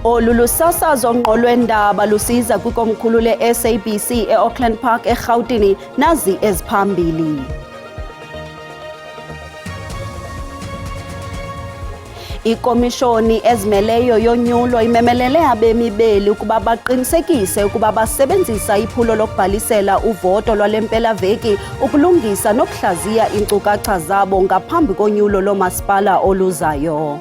Olulu sasazo ngqolwendaba lusiza kwikomkhulu le-SABC e-Auckland Park eGauteng nazi eziphambili. Ikomishoni ezimeleyo yonyulo imemelele abemi beli ukuba baqinisekise ukuba basebenzisa iphulo lokubhalisela uvoto lwalempelaveki ukulungisa nokuhlaziya iinkcukacha zabo ngaphambi konyulo lomasipala oluzayo.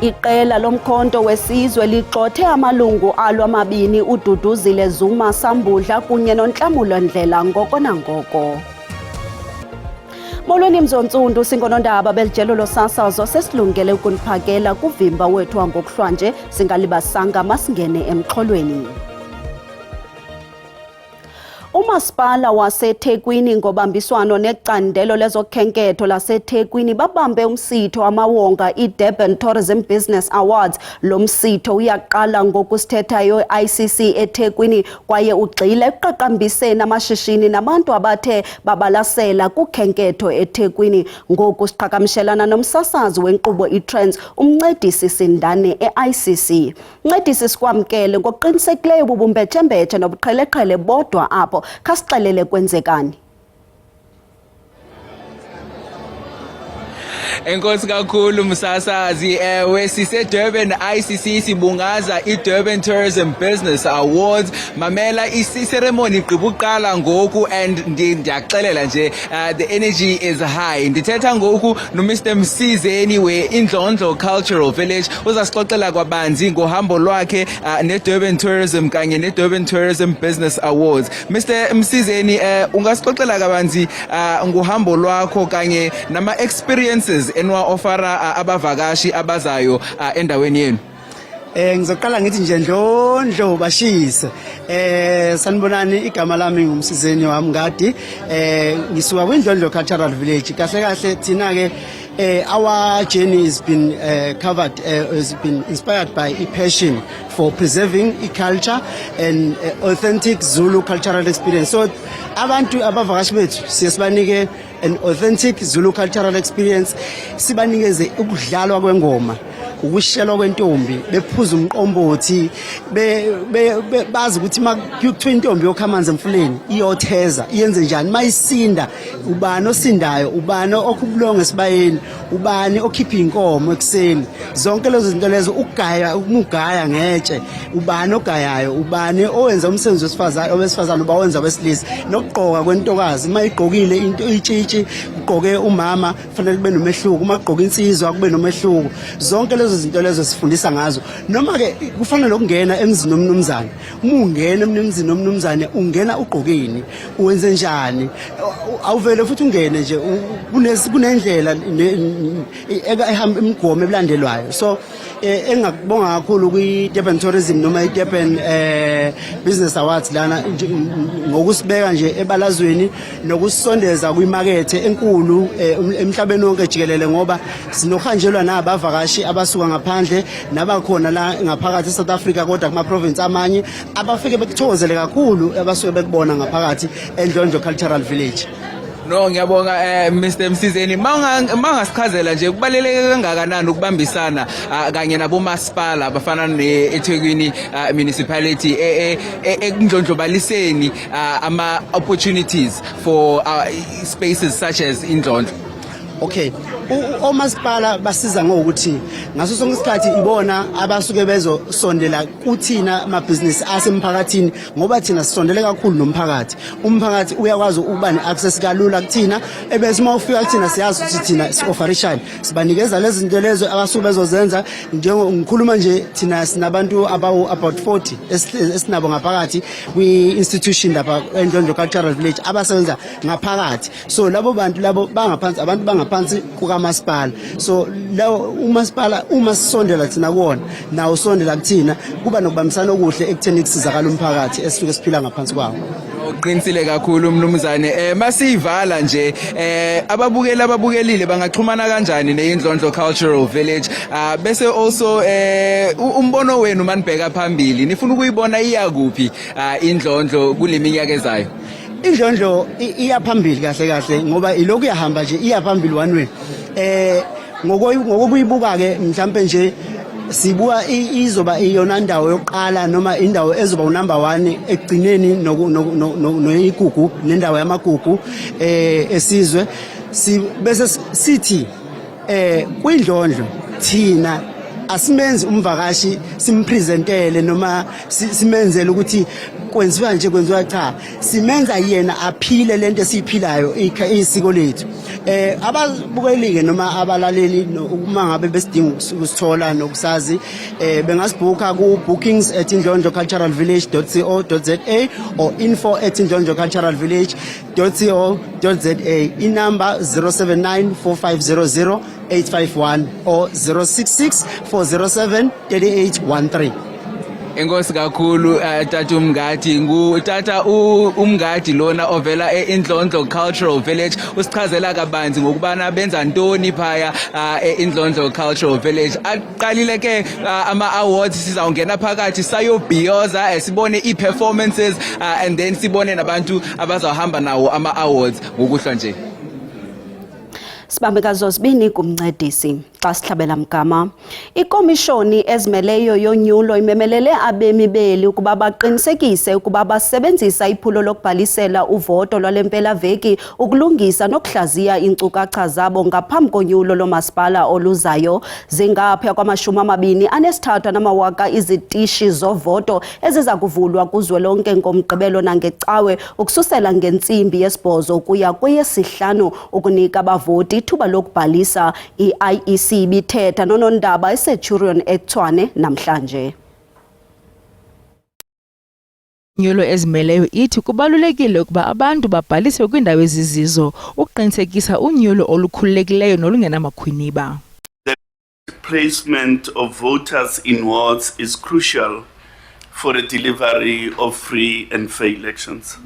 Iqela lomkhonto wesizwe ligxothe amalungu alo amabini uDuduzile Zuma Sambudla kunye noNhlamulo Ndlela ngoko nangoko. Molweni mzontsundu, singonondaba belijelo losasazo sesilungele ukuniphakela kuvimba wethu wangokuhlwanje, singalibasanga masingene emxholweni. Umasipala waseThekwini ngobambiswano necandelo lezokhenketho laseThekwini babambe umsitho amawonga iDurban Tourism Business Awards. Lo msitho uyaqala ngokusithethayo i-ICC eThekwini kwaye ugxile ekuqaqambiseni amashishini nabantu abathe babalasela kukhenketho eThekwini. Ngoku siqhagamshelana nomsasazi wenkqubo iTrends, umncedisi Sindane e-ICC. Mncedisi, sikwamkele ngokuqinisekileyo bubumbethe-mbethe nobuqheleqhele bodwa apho. Kasixelele kwenzekani. Enkosi kakhulu msasazi, siseDurban ICC sibungaza iDurban Tourism Business Awards. Mamela iceremony igqibuqala ngoku and ndiyaxelela nje the energy is high. Ndithetha ngoku noMr Msizeni we-Indlondlo Cultural Village uzasixoxela kwabanzi ngohambo lwakhe neDurban Tourism kanye neDurban Tourism Business Awards. Mr Msizeni, ungasixoxela kabanzi ngohambo lwakho kanye nama experiences enwa ofara abavakashi abazayo endaweni yenu. Ngizoqala ngithi nje ndlondlo bashise. Sanibonani, igama lami ngumsizeni wami ngadi. Ngisuka kwindlondlo Cultural Village. Kahle kahle thina ke our journey has been covered, has been inspired by a passion for preserving culture and authentic Zulu cultural experience. So abantu abavakashi bethu siyasibanike an authentic Zulu cultural experience, sibanikeze ukudlalwa kwengoma, ukushelwa kwentombi, bephuza umqombothi, bazi ukuthi makuthiwa intombi yokha amanzi emfuleni iyotheza iyenze njani, mayisinda ubani osindayo, ubani okhubulongo esibayeni, ubani okhipha inkomo ekseni. Zonke lezo zinto lezo, ukugaya, umugaya ngetshe, ubani ogayayo, ubani owenza umsebenzi wesifazane owenza wesilisa, nokugqoka kwentokazi, mayigqokile into itshitshi ugqoke umama kufanele kube nomehluko, uma ugqoka insizwa kube nomehluko. Zonke lezo zinto lezo sifundisa ngazo. Noma ke kufanele ukungena emzini nomnumzane, uma ungena emzini nomnumzane ungena ugqokeni, uwenze njani, awuvele futhi ungene nje kunendlela ehamba imigomo ebilandelwayo. So engakubonga kakhulu kwi-Durban Tourism noma i-Durban Business Awards lana ngokusibeka nje ebalazweni nokusondeza kwimakethe enkulu emhlabeni wonke jikelele, ngoba sinokuhanjelwa nabavakashi abasuka ngaphandle nabakhona la ngaphakathi eSouth Africa kodwa kuma province amanye abafike bekuthokozele kakhulu abasuke bekubona ngaphakathi eNdlondlo Cultural Village. No, ngiyabonga Mr Msizeni. Mangasichazela nje kubaluleke kangakanani ukubambisana kanye nabomasipala abafana neThekwini municipality ekundlondlobaliseni ama opportunities for spaces such as Indlondlo. Okay, omasipala basiza ngokuthi ngaso sonke isikhathi ibona abasuke bezosondela kuthina amabhizinisi asemphakathini, ngoba thina sisondele kakhulu nomphakathi. Umphakathi uyakwazi ukuba ne-access kalula kuthina, ebese uma ufika kuthina siyazi ukuthi thina si-offerishani, sibanikeza lezi zinto lezo abasuke bezozenza. Ngikhuluma nje thina sinabantu about 40 esinabo ngaphakathi kwi-institution lapha eNdlondlo Cultural Village abasebenza ngaphakathi. So labo bantu labo bangaphansi, abantu bangaphansi kukamasipala. So lawo umasipala uma sisondela thina kuona nawo sondela kuthina, kuba nokubambisana okuhle ekutheni kusizakala umphakathi esisuke siphila ngaphansi kwawo. Uqinisile kakhulu mnumzane. Masivala nje ababukelile bangaxhumana kanjani neIndlondlo Cultural Village, bese also umbono wenu manibheka phambili nifuna ukuyibona iya kuphi Indlondlo kuleminyaka ezayo? Indlondlo iyaphambili kahle kahle ngoba ilokhu yahamba nje iyaphambili one way. Ngokuyibuka ke mhlambe nje sibuka izoba iyona ndawo yokuqala noma indawo ezoba unumber 1 ekugcineni noyigugu nendawo yamagugu esizwe bese sithi kwindlondlo thina asimenzi umvakashi simpresentele noma simenzele ukuthi kwenziwa nje kwenziwa cha simenza yena aphile lento esiphilayo isiko lethu ababukelike noma abalaleli uma ngabe besidinga ukusithola nokusazi bengasibhuka ku bookings@indlondloculturalvillage.co.za or info@indlondloculturalvillage.co.za inamba 0794500851 or 066-407-3813. Enkosi kakhulu tata Umngadi ngutata Umngadi lona ovela eIndlondlo Cultural Village usichazela kabanzi ngokubana benza ntoni phaya eIndlondlo Cultural Village. Aqalile ke ama awards sizawungena phakathi sayobhiyoza sibone iperformances and then sibone nabantu abazahamba nawo ama awards ngokuhlwa nje. Sibambeka zozibini kumncedisi xa sihlabela mgama. Ikomishoni ezimeleyo yonyulo imemelele abemi beli ukuba baqinisekise ukuba basebenzisa iphulo lokubhalisela uvoto lwalempela veki ukulungisa nokuhlaziya iinkcukacha zabo ngaphambi konyulo lomasipala oluzayo. Zingaphaya kwama-23,000 izitishi zovoto eziza kuvulwa kuzwelonke ngomgqibelo nangecawe ukususela ngentsimbi yesibhozo ukuya kweyesihlanu ukunika abavoti ithuba lokubhalisa. I-IEC bithetha nonondaba eCenturion eTshwane namhlanje. Nyulo ezimeleyo ithi kubalulekile ukuba abantu babhalise kwiindawo ezizizo ukuqinisekisa unyulo olukhululekileyo nolungenamakhwiniba. The placement of voters in wards is crucial for the delivery of free and fair elections.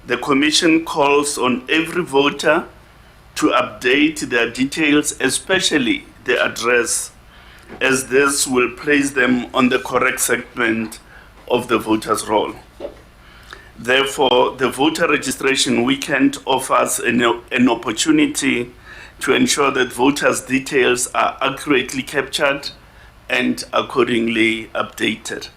The Commission calls on every voter to update their details, especially the address, as this will place them on the correct segment of the voter's roll. Therefore, the voter registration weekend offers an opportunity to ensure that voters' details are accurately captured and accordingly updated.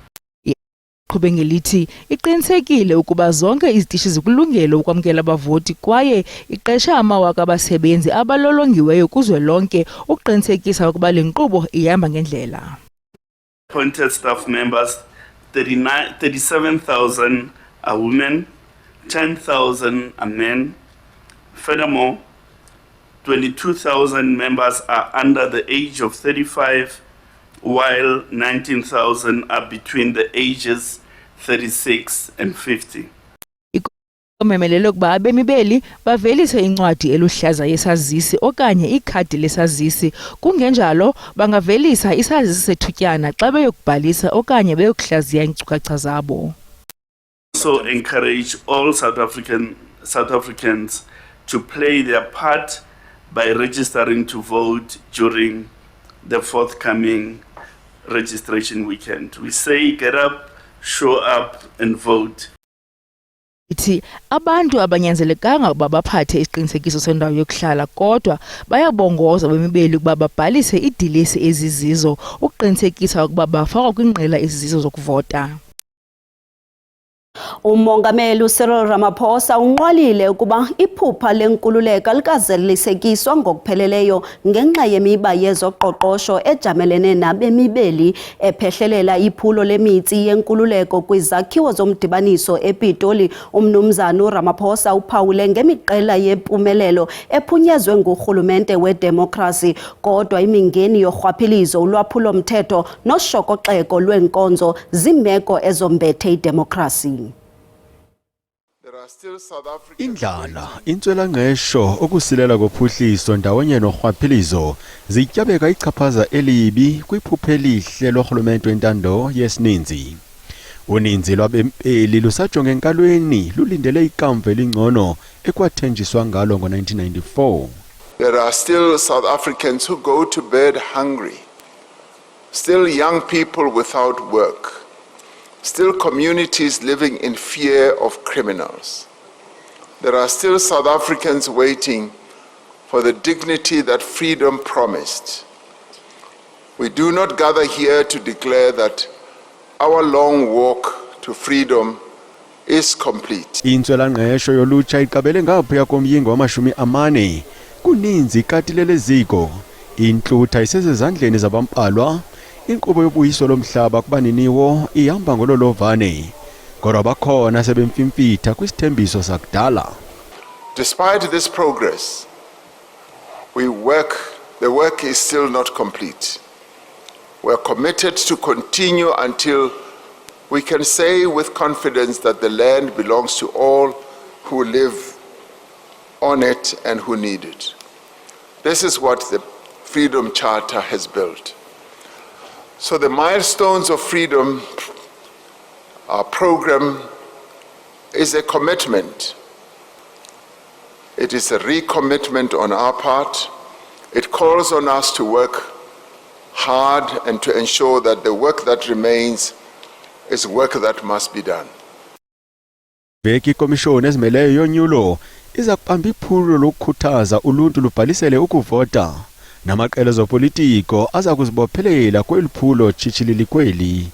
Qhubengelithi iqinisekile ukuba zonke izitishi zikulungele ukwamkela abavoti kwaye iqesha amawaka abasebenzi abalolongiweyo kuzwelonke ukuqinisekisa ukuba le nkqubo ihamba ngendlela. Appointed staff members, 37,000 are women, 10,000 are men. Furthermore, 22,000 members are under the age of 35, while 19,000 are between the ages 36 and 50. Umemelele ukuba abemi beli bavelise incwadi eluhlaza yesazisi okanye ikhadi lesazisi, kungenjalo bangavelisa isazisi sethutyana xa beyokubhalisa okanye beyokuhlaziya iinkcukacha zabo. So encourage all South Africans to play their part by registering to vote during the forthcoming registration weekend. We say get up, show up and vote. Ithi abantu abanyanzelekanga ukuba baphathe isiqinisekiso sendawo yokuhlala kodwa bayabongoza bemibeli ukuba babhalise idilesi ezizizo ukuqinisekisa ukuba bafakwa kwingqila ezizizo zokuvota. Umongameli Cyril Ramaphosa unqwalile ukuba iphupha lenkululeko likazelisekiswa ngokupheleleyo ngenxa yemiba yezoqoqosho ejamelene nabemibeli ephehlelela iphulo lemitsi yenkululeko kwizakhiwo zomdibaniso ePitoli. Umnumzana Ramaphosa uphawule ngemiqela yempumelelo ephunyezwe ngurhulumente wedemokrasi, kodwa imingeni yorhwaphilizo, ulwaphulo mthetho noshokoxeko lwenkonzo zimeko ezombethe idemokrasi. Indlala, intswelangqesho, ukusilela kophuhliso ndawonye norhwaphilizo zityabeka ichaphaza elibi kwiphupha elihle lorhulumente wentando yesininzi. Uninzi lwabempeli lusajonga enkalweni lulindele ikamva elingcono ekwathenjiswa ngalo ngo-1994. There are still South Africans who go to bed hungry, still young people without work, still communities living in fear of criminals. There are still South Africans waiting for the dignity that freedom promised. We do not gather here to declare that our long walk to freedom is complete. Intswelangqesho yolutsha iqabele ngapha komyingo wama-40 kuninzi katilele ziko inhlutha isezezandleni zabambalwa inkqubo yobuyiso lomhlaba kubaniniwo ihamba ngololovane kodwa bakhona sebemfimfitha kwisithembiso sakudala. Despite this progress, the work is still not complete. We are committed to continue until we can say with confidence that the land belongs to all who live on it and who need it. This is what the Freedom Charter has built. So the Milestones of Freedom, our program, is a commitment. It is a recommitment on our part. It calls on us to work hard and to ensure that the work that remains is work that must be done. Beki komishoni ezimeleyo yonyulo iza kubamba iphulo lokukhuthaza uluntu lubhalisele ukuvota namaqela ezopolitiko aza kuzibophelela kweli phulo chichilili kweli.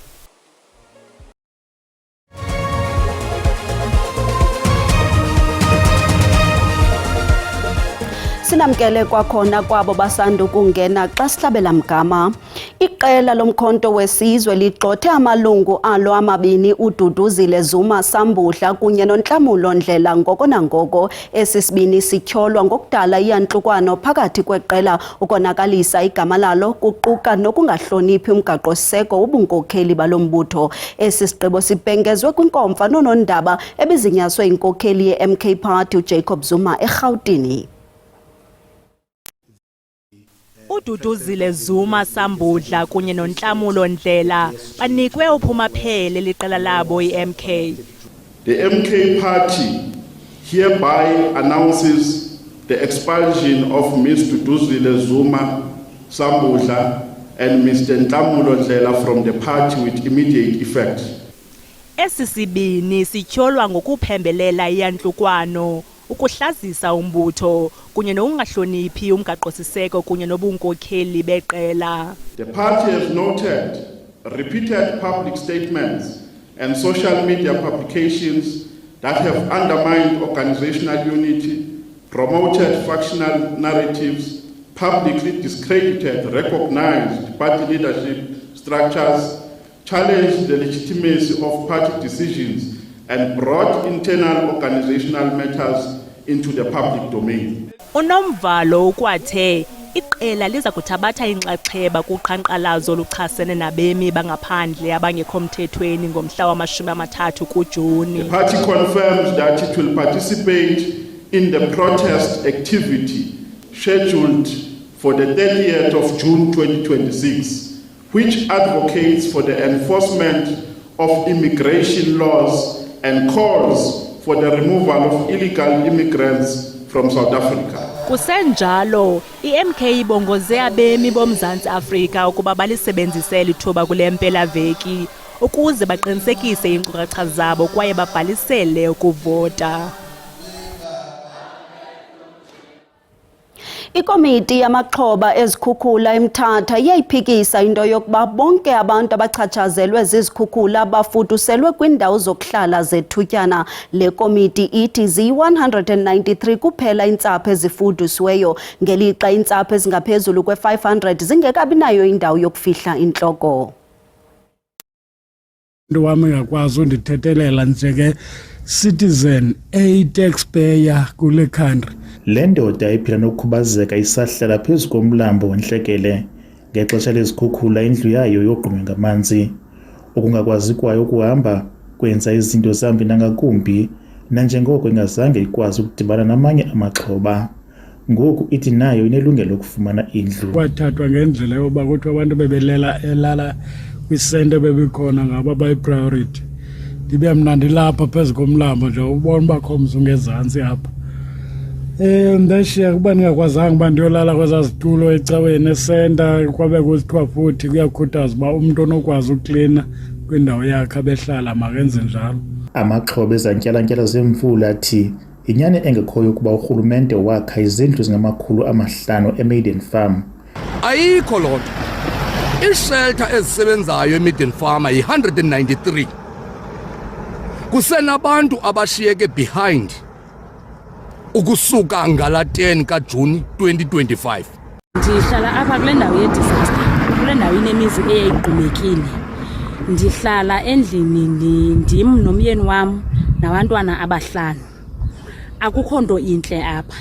Sinamkele kwakhona kwabo basanda ukungena xa sihlabela mgama. Iqela lomkhonto wesizwe ligxothe amalungu alo amabini uDuduzile Zuma Sambuhla kunye noNhlamulo Ndlela ngoko nangoko esisibini sityholwa ngokudala iyantlukwano phakathi kweqela ukonakalisa igama lalo kuquka nokungahloniphi umgaqo-siseko wobunkokheli balombutho. Esi sigqibo sibhengezwe kwinkomfa nonondaba ebizinyaswe inkokheli ye-MK Party uJacob Zuma eRhawutini. uDuduzile Zuma Sambuhla kunye noNhlamulo Ndlela banikwe uphumaphele liqela labo iMK. The MK Party hereby announces the expulsion of Ms. Duduzile Zuma Sambuhla and Mr. Nhlamulo Ndlela from the party with immediate effect. Esisibini sityholwa ngokuphembelela iyantlukwano, ukuhlazisa umbutho kunye nokungahloniphi umgaqo-siseko kunye nobunkokheli beqela. The party has noted repeated public statements and social media publications that have undermined organizational unity, promoted factional narratives, publicly discredited recognized party leadership structures, challenged the legitimacy of party decisions, and brought internal organizational matters into the public domain. Unomvalo ukwathe iqela liza kuthabatha inxaxheba kuqhankqalazo luchasene nabemi bangaphandle abangekho mthethweni ngomhla wama-30 kuJuni. The party confirms that it will participate in the protest activity scheduled for the 30th of June 2026, which advocates for the enforcement of immigration laws and calls for the removal of illegal immigrants from South Africa. Kusenjalo, iMK ibongoze abemi boMzantsi Afrika ukuba balisebenzisele ithuba kule mpelaveki ukuze baqinisekise iinkcukacha zabo kwaye babhalisele ukuvota. Ikomiti yamaxhoba ezikhukhula eMthatha iyayiphikisa into yokuba bonke abantu abachatshazelwe zizikhukhula bafuduselwe kwindawo zokuhlala zethutyana. Le komiti ithi zi-193 kuphela iintsapho ezifudusiweyo ngelixa iintsapho ezingaphezulu kwe-500 zingekabi nayo indawo yokufihla intloko. Wami ngakwazi undithethelela njenge citizen a taxpayer kule country. Le ndoda iphila nokukhubazeka isahlala phezu komlambo wenhlekele ngexesha lezikhukhula indlu yayo yogqunywa ngamanzi. Ukungakwazi kwayo ukuhamba kwenza izinto zihambe nangakumbi nanjengoko ingazange ikwazi ukudibana namanye amaxhoba. Ngoku ithi nayo inelungelo lokufumana indlu. Kwathathwa ngendlela yoba kuthiwa abantu elala kwisente bebikhona ngaba bayi-priority. Ndibe mna ndilapha phezu komlambo nje ubona uba kho mzi ungezantsi apha. Ndashiya kuba ndingakwazanga uba ndiyolala kwezaa zitulo ecaweni esenta kwabe kuthiwa futhi kuyakhuthaza uba umntu onokwazi uklina kwindawo yakhe abehlala makenze njalo. Amaxhoba ezantyalantyala zemvula athi inyani engekhoyo ukuba urhulumente wakha izindlu ezingamakhulu 500 eMaiden Farm. Ayikho loo nto. Ishelter ezisebenzayo eMidden Farmer yi-193. Kusenabantu abashiyeke behind ukusuka ngala 10 kaJuni 2025. Ndihlala apha kule ndawo ye-disaster, kule ndawo inemizi eyayigqumekile. Ndihlala endlini ndim nomyeni wam nabantwana abahlanu. Akukho nto intle apha.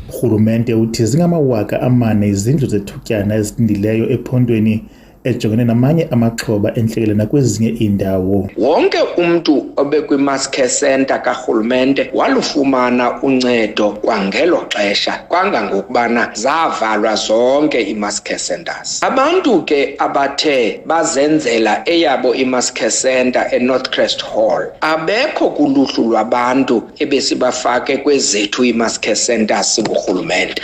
Urhulumente uthi zingamawaka izindlu zethutyana ezisindileyo ephondweni ejongene namanye amaxhoba entlekele nakwezinye iindawo. Wonke umntu obekwi-mass care center karhulumente walufumana uncedo kwangelo xesha kangangokubana zavalwa zonke i-mass care centers. Abantu ke abathe bazenzela eyabo i-mass care center eNorthcrest Hall abekho kuluhlu lwabantu ebesibafake kwezethu i-mass care centers singurhulumente.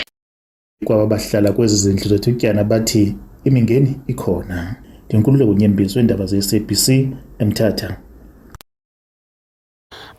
Kwaba bahlala kwezi zindlu zethutyana bathi imingeni ikhona. Ndinkululeko Nyembezi weendaba ze-SABC eMthatha.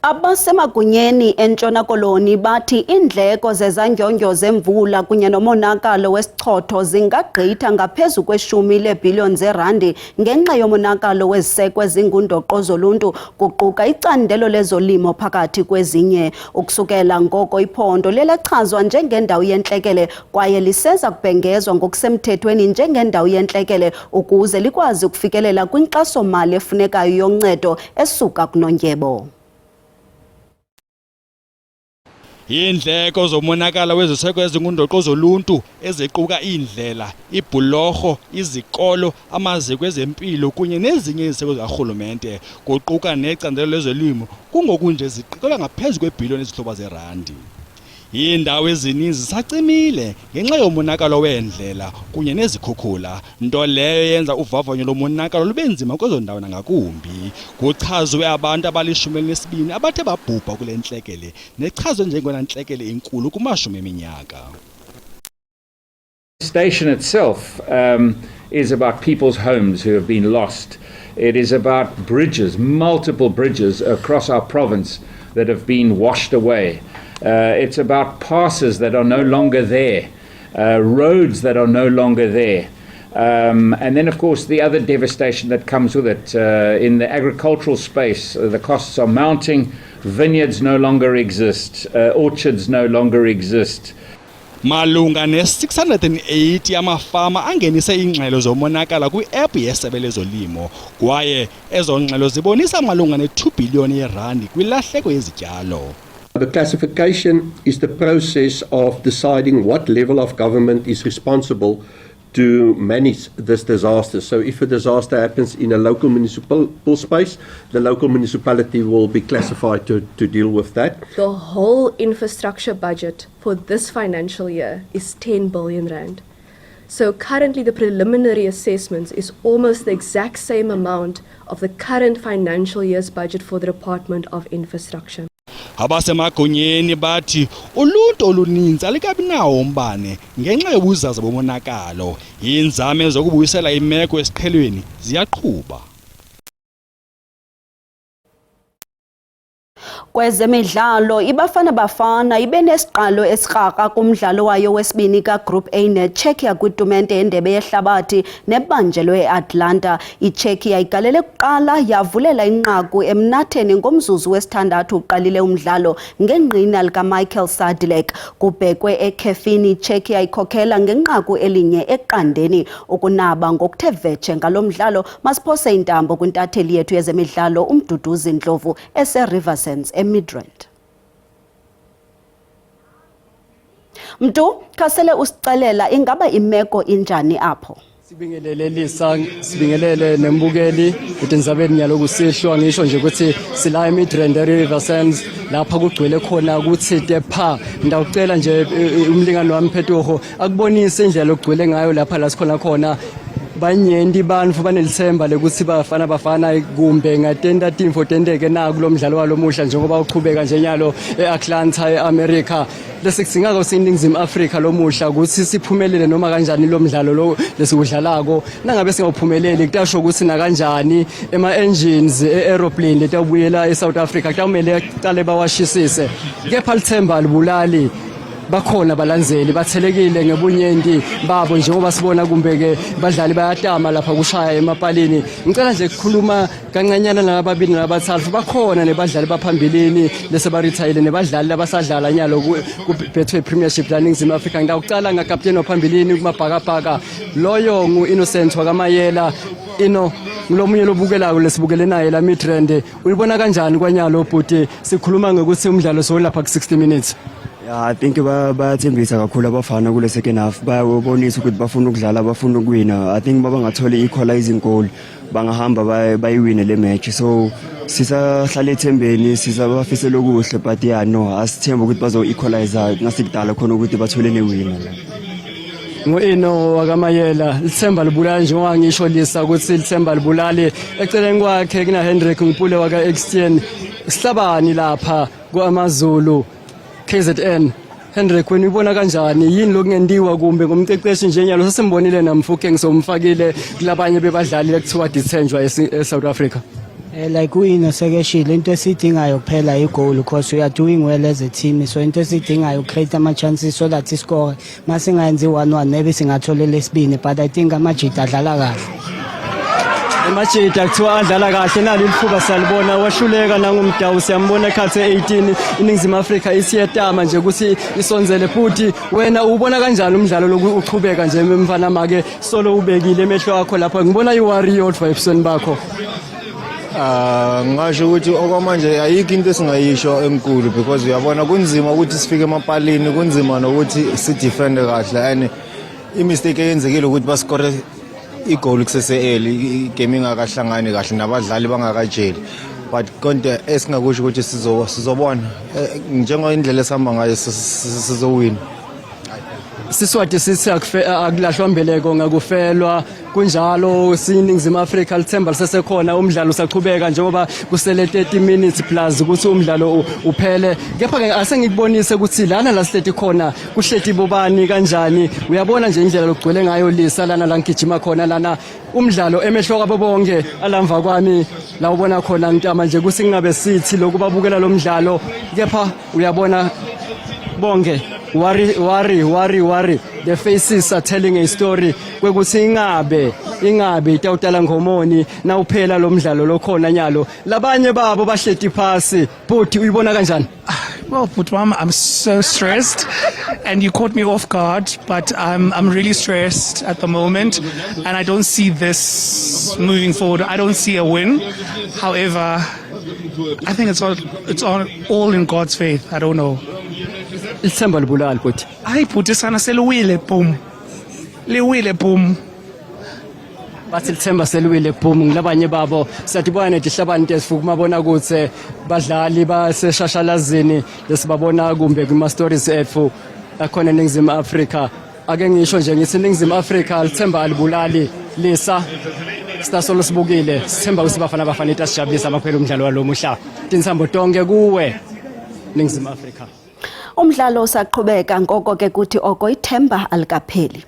Abasemagunyeni eNtshona Koloni bathi indleko zezandyondyo zemvula kunye nomonakalo wesichotho zingagqitha ngaphezu kweshumi leebhiliyoni zeerandi ngenxa yomonakalo weziseko ezingundoqo zoluntu kuquka icandelo lezolimo phakathi kwezinye. Ukusukela ngoko iphondo lelachazwa njengendawo yentlekele kwaye liseza kubhengezwa ngokusemthethweni njengendawo yentlekele ukuze likwazi ukufikelela kwinkxaso-mali efunekayo yoncedo esuka kunondyebo. Iindleko zomonakala weziseko ezingundoqo zoluntu eziquka iindlela, ibhulorho, izikolo, amaziko ezempilo kunye nezinye iziseko zikarhulumente kuquka necandelo lezolimo kungokunje ziqikelwa ngaphezu kweebhiliyoni ezihloba zeerandi. Iindawo ezininzi zisacimile ngenxa yomonakalo weendlela kunye nezikhukhula, nto leyo yenza uvavanyo lomonakalo lube nzima kwezo ndawo nangakumbi. Kuchazwe abantu abali-12 abathe babhubha kule ntlekele nechazwe njengona ntlekele enkulu kumashumi eminyaka. The station itself is about people's homes who have been lost. It is about bridges, multiple bridges across our province that have been washed away. It's about passes that are no longer there, roads that are no longer there. And then, of course, the other devastation that comes with it. In the agricultural space, the costs are mounting. Vineyards no longer exist. Orchards no longer exist. Malunga ne-680 amafama angenise ingxelo zomonakala kwi-app yeSebe lezoLimo kwaye ezo ngxelo zibonisa malunga ne-2 biliyoni yeerandi kwilahleko yezityalo. The classification is the process of deciding what level of government is responsible to manage this disaster. So if a disaster happens in a local municipal space, the local municipality will be classified to deal with that. The whole infrastructure budget for this financial year is 10 billion rand. So currently the preliminary assessments is almost the exact same amount of the current financial year's budget for the Department of Infrastructure. Abasemagunyeni bathi uluntu oluninzi alikabinawo umbane ngenxa yobuzaza bomonakalo. Iinzame zokubuyisela imeko esiqhelweni ziyaqhuba. Kwezemidlalo iBafana Bafana ibe nesiqalo esikraka kumdlalo wayo wesibini kaGroup A neCzechia kwitumente yendebe yehlabathi nebanjelwe eAtlanta. iCzechia igalele kuqala yavulela inqaku emnatheni ngomzuzu wesithandathu uqalile umdlalo ngengqina likaMichael Sadilek. Kubhekwe ekhefini iCzechia ikhokhela ngenqaku elinye eqandeni. Ukunaba ngokuthe vetshe ngalo mdlalo masiphose intambo kwintatheli yethu yezemidlalo uMduduzi Ndlovu eseRiversense eMidrand. Mntu khasele usixelela ingaba imeko injani apho? Sibingelele nembukeli ukuthi nizabeni nyaloku sihlwa ngisho nje ukuthi sila eMidrand eRiversense lapha kugcwele khona ukuthi tepha ndawucela nje umlingani wami Phetogo akubonise indlela ogcwele ngayo lapha la sikhona khona. Banyenti bantu banelithemba lekuthi Bafana kumbe ngatenda timfo tendeke na kulomdlalo walomuhla njengoba uqhubeka nje nyalo eAtlanta eAmerica. Lesikudingako siningizimu Afrika lomuhla ukuthi siphumelele noma kanjani lo mdlalo lo lesikudlalako. Nangabe singaphumeleli kutasho ukuthi na kanjani ema-engines e-aeroplane letawubuyela eSouth Africa kumele aqale bawashisise. Kepha lithemba libulali. bakhona balandzeli bathelekile ngebunyenti babo njengoba sibona kumbe ke badlali bayatama lapha kushaya emapalini. Ngicela nje ukukhuluma kancanyana nababili nabathathu bakhona nebadlali baphambilini lese ba retire nebadlali abasadlala nyalo ku Betway Premiership la Ningizimu Afrika. Ngidawucala ngakapteni ophambilini kumabhakabhaka loyo ngu-Innocent wakamayela ngilomunye lobukelayo lesibukele naye la Midrand. Uyibona kanjani kwanyalo bhuti sikhuluma ngokuthi umdlalo sowulapha ku 60 minutes? Yeah, I think bayathembisa kakhulu abafana kule second half. Bayabonisa ukuthi bafuna ukudlala, bafuna ukuwina. I think babangathola equalizing goal bangahamba bayiwine le match. So sisahlala ethembeni, sisabafisela okuhle, but yeah no, asithemba ukuthi bazo equalize ngasikudala khona ukuthi bathole newina. Ngo-Ino wakamayela lithemba libulali njengoba ngisho lisa ukuthi lithemba libulali eceleni kwakhe kuna Hendrik Mpule waka Extien sihlabani lapha kwaMazulu KZN. Hendrik, wena ubona kanjani yini lokungendiwa kumbe ngomceceshi njenyalo sesimbonile namfuke ngisomfakile kulabanye bebadlali ekuthiwa dithenjwa eSouth Africa? Like we sekeshile into esidingayo kuphela igoal because we are doing well as a team, so into esidingayo create ama chances so that iscore masingayenzi 1-1 maybe singathola lesibini, but I think amajita adlala kahle. Amajita kuthiwa adlala kahle nali lifuba salibona washuleka nangumdawu siyambona ekhathe 18 iNingizimu Afrika isiyetama nje ukuthi isonzele futhi. Wena ubona kanjani umdlalo lokuqhubeka nje mfana make solo ubekile emehlo akho lapha ngibona iworry odwa ebusweni bakho? Ngasho ukuthi okwamanje ayikho into esingayisho enkulu because uyabona kunzima ukuthi sifike emapalini, kunzima nokuthi si defend kahle and imistake eyenzekile ukuthi bascore igoal kusese early, igame ingakahlangani kahle nabadlali bangakajeli, but konke esingakusho ukuthi sizobona njengo indlela esihamba ngayo sizowina. Siswati sithi akulahlwa mbeleko ngakufelwa kunjalo siNingizimu Afrika lithemba lisesekhona umdlalo usaqhubeka njengoba kusele 30 minutes plus ukuthi umdlalo uphele. Kepha ke asengikubonise ukuthi lana la state khona kuhleti bobani kanjani. Uyabona nje indlela lokugcwele ngayo lisa lana la ngigijima khona lana umdlalo emehlo kwabo bonke alamva kwami la ubona khona ngitama nje kusingabe sithi lokubabukela lo mdlalo. Kepha uyabona bonke worry the faces are telling a story kwekuthi ingabe itawutala ngomoni na uphela lo mdlalo lokhona nyalo labanye babo bahleti phasi. Bhuti uyibona kanjani? Well, Putwam, I'm so stressed and you caught me off guard, but I'm really stressed at the moment and I don't see this moving forward. I don't see a win. However, I think it's all in God's faith. I don't know. Lithemba libulali bhuti. Hayi bhuti sana seliwile boom. Liwile boom. Bathi lithemba seliwile boom ngilabanye babo siyadibana nedihlabani tesifuku mabona ukuthi badlali baseshashalazini lesibabona kumbe kuma stories ethu akhona eNingizimu Afrika. Ake ngisho nje ngithi eNingizimu Afrika lithemba alibulali lisa stasolo sibukile sithemba ukuthi bafana itasijabulisa amaphela umdlalo walomuhla. Tinsambo tonke kuwe eNingizimu Afrika. Umdlalo usaqhubeka ngoko ke kuthi oko ithemba alikapheli.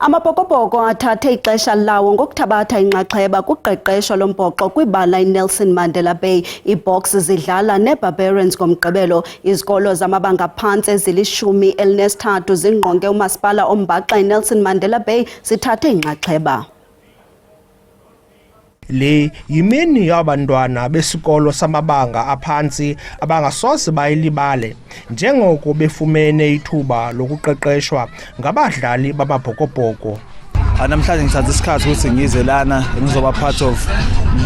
Amabhokobhoko athathe ixesha lawo ngokuthabatha inxaxheba kuqeqesho lombhoxo kwibala iNelson Mandela Bay. IBoks zidlala neBarbarians ngomgqibelo. Izikolo zamabanga phantsi ezili-13 zingqonge umasipala ombaxa iNelson Mandela Bay sithathe inxaxheba. Le yimini yabantwana besikolo samabanga aphansi abangasoze bayilibale njengoko befumene ithuba lokuqeqeshwa ngabadlali bamabhokobhoko. Namhlanje ngithatha isikhathi ukuthi ngize lana ngizoba part of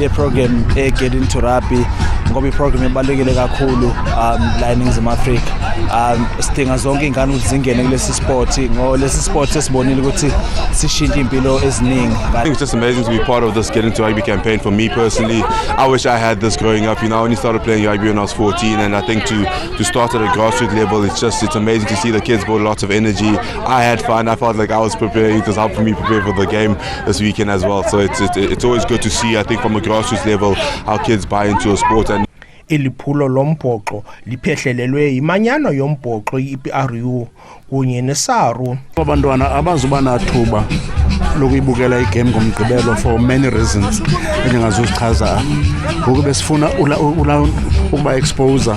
le program Get Into Rugby ngoba iprogram ebalekile kakhulu la eNingizimu Afrika. Sidinga zonke ingane ukuthi zingene kulesi sport ngoba lesi sport esibonile ukuthi sishintsha impilo eziningi. I think it's just amazing to be part of this Get Into Rugby campaign. For me personally, I wish I had this growing up. You know, I only started playing rugby when I was 14, and I think to start at a grassroots level, it's amazing to see the kids build lots of energy. I had fun. I felt like I was preparing. It was helping me prepare for the game this weekend as well. So it's always good to see, I think, from a grassroots level, how kids buy into a sport. And Iliphulo lombhoxo liphehlelelwe imanyano yombhoxo iPRU kunye neSARU. Abantwana abazuba nathuba lokuyibukela igame ngomgqibelo for many reasons endingazuzichaza. Ngoku besifuna ukuba exposure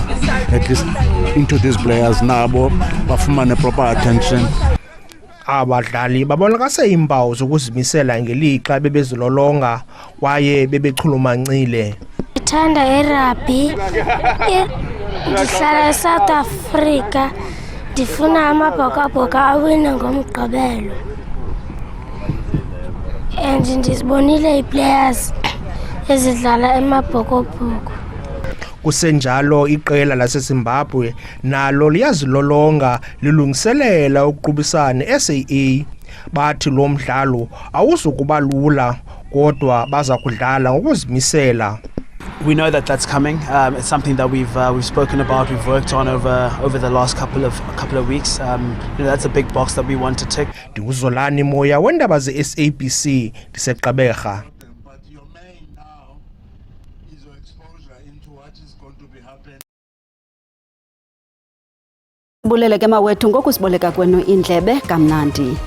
at least into these players nabo bafumane proper attention. Abadlali babonakase impawu zokuzimisela ngelixa bebezilolonga kwaye bebechulumancile. Ndithanda irugby. Ndihlala eSouth Africa. Ndifuna amabhokabhoka awine ngomgqibelo. And ndizibonile ii-players ezidlala emabhokobhoko. Kusenjalo iqela laseZimbabwe nalo liyazilolonga lilungiselela ukuqubisana SAA. Bathi lo mdlalo awuzukuba lula kodwa baza kudlala ngokuzimisela. We know that that's coming. It's something that we've spoken about, we've worked on over the last couple of weeks. That's a big box that we want to tick. Ndinguzolani Moya wendaba ze-SABC ndiseGqeberha. Buleleke mawethu ngokusiboleka kwenu indlebe kamnandi.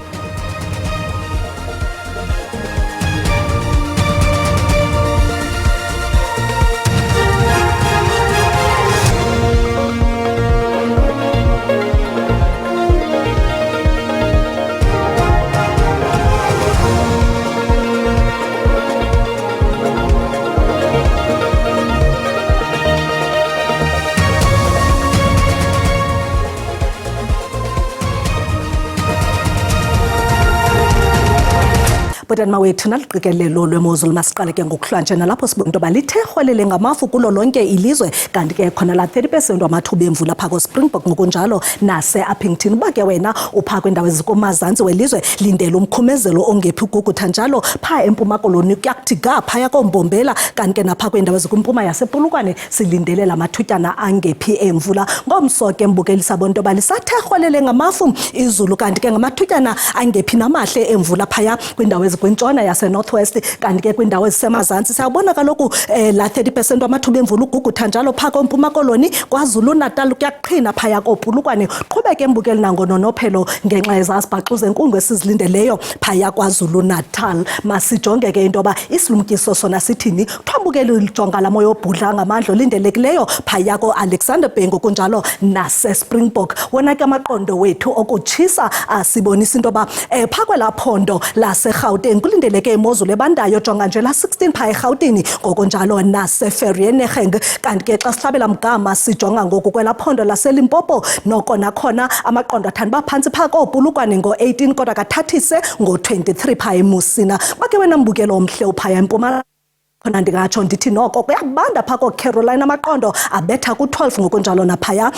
Butani mawethu naliqikelelo lwemozulu masiqale ke ngokuhlanje nalapho sibona into balithe rholele ngamafu kulo lonke ilizwe kanti ke khona la 30% wamathuba emvula pha ko-Springbok ngokunjalo nase-Upington. Uba ke wena upha kwiindawo ezikumazantsi welizwe lindela umkhumezelo ongephi ugugutha njalo pha eMpuma Koloni kuyakuthi ga phaya koMbombela kanti ke napha kwiindawo ezikumpuma yasePulukwane silindele la mathutyana angephi emvula. Ngomso ke mbukelisa bonto balisathe rholele ngamafu izulu kanti ke ngamathutyana angephi namahle emvula phaya kwiindawo kwintshona yase-Northwest kanti ke kwindawo ezisemazantsi siyabona kaloku la 30% wamathuba emvula ugugutha njalo pha koMpuma Koloni KwaZulu Natal kuyaqhina phaya koPulukwane. Qhubeke embukeli nangononophelo ngenxa yezazibhaxu zenkundla esizilindeleyo phaya KwaZulu Natal. Masijonge ke into yoba isilumkiso sona sithini. Qhambukeli ujonga la moya obhudla ngamandla olindelekileyo phaya ko-Alexander Bay ngokunjalo nase-Springbok. Wona ke amaqondo wethu okutshisa asibonisa into yoba pha kwelaa phondo laseGauteng kulindeleke imozulu ebandayo jonga nje la 16 pha eGauteng ngokunjalo nase-Vereeniging kanti ke xa sihlabela mgama sijonga ngoku kwelaa phondo laseLimpopo noko nakhona amaqondo athanda baphantsi pha koPulukwane ngo-18 kodwa kathathise ngo-23 pha eMusina. Bake wena mbukelo omhle uphaya eMpuma khona ndingatsho ndithi noko kuyabanda pha koCarolina amaqondo abetha ku-12 ngokunjalo naphaya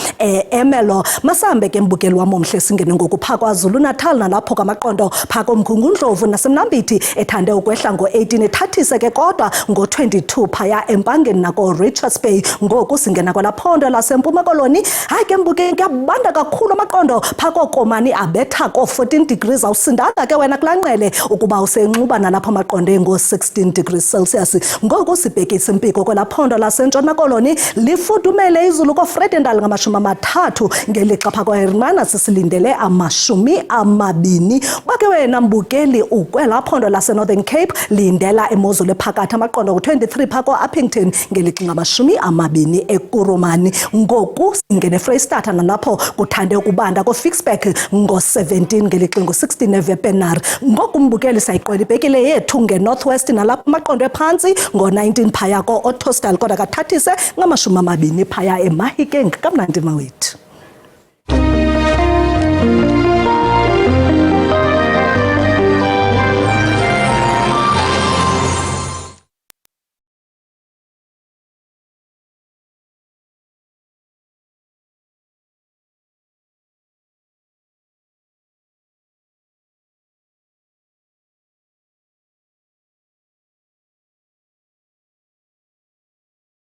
Emelo. Masambe ke mbukeli wam omhle singene ngoku pha KwaZulu Natal nalapho kamaqondo pha koMkhungundlovu naseMnambithi ethande ukwehla ngo-18 ethathise ke kodwa ngo-22 phaya eMpangeni nako-Richards Bay. Ngoku singena kwelaa phondo laseMpuma Koloni hayi ke mbukeli kuyabanda kakhulu amaqondo pha koKomani abetha ko-14 degrees. Awusindanga ke wena kulanqele ukuba usenxuba nalapho amaqondo engo-16 degrees Celsius. Ngoku sibhekisa impiko kwelaa phondo laseNtshona Koloni lifudumele izulu koFredendal nga-30 ngelixa pha kwaHermanus sisilindele 20. Bake wena mbukeli ukwelaa phondo laseNorthern Cape lindela imozulu ephakathi amaqondo ku-23 pha ko-Upington ngelixa 20 eKurumani. Ngoku singene eFreystata nalapho kuthande ukubanda koFixburg ngo-17 ngelixa 16 eVepenar. Ngoku mbukeli sayiqwela ibhekile yethu ngeNorthwest nalapho amaqondo ephantsi ngo-19 phaya ko-Ottosdal kodwa kathathise 20 phaya eMahikeng. Kamnandi mawethu.